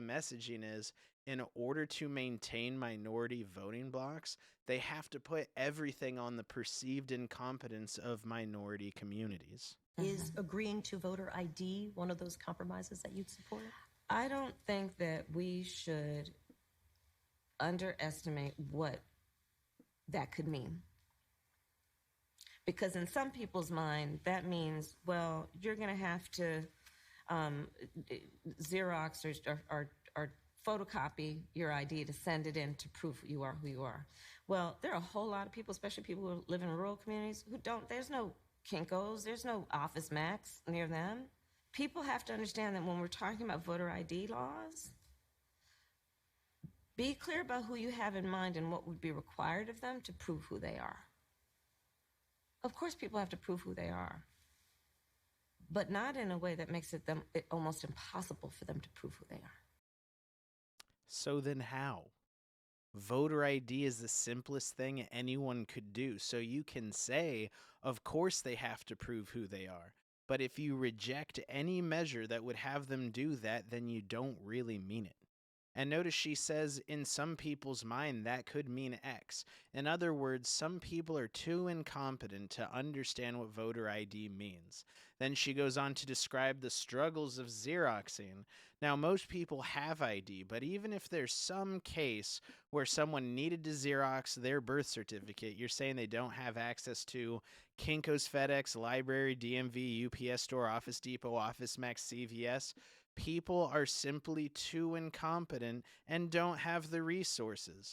the messaging is in order to maintain minority voting blocks, they have to put everything on the perceived incompetence of minority communities. Is agreeing to voter ID one of those compromises that you'd support? I don't think that we should underestimate what that could mean. Because in some people's mind, that means, well, you're going to have to Xerox or photocopy your ID to send it in to prove you are who you are. Well, there are a whole lot of people, especially people who live in rural communities, who don't, there's no Kinko's, there's no Office Max near them. People have to understand that when we're talking about voter ID laws, be clear about who you have in mind and what would be required of them to prove who they are. Of course, people have to prove who they are, but not in a way that makes it almost impossible for them to prove who they are. So then how? Voter ID is the simplest thing anyone could do. So you can say, of course they have to prove who they are. But if you reject any measure that would have them do that, then you don't really mean it. And notice she says, in some people's mind, that could mean X. In other words, some people are too incompetent to understand what voter ID means. Then she goes on to describe the struggles of Xeroxing. Now, most people have ID, but even if there's some case where someone needed to Xerox their birth certificate, you're saying they don't have access to Kinko's, FedEx, Library, DMV, UPS Store, Office Depot, Office Max, CVS. People are simply too incompetent and don't have the resources.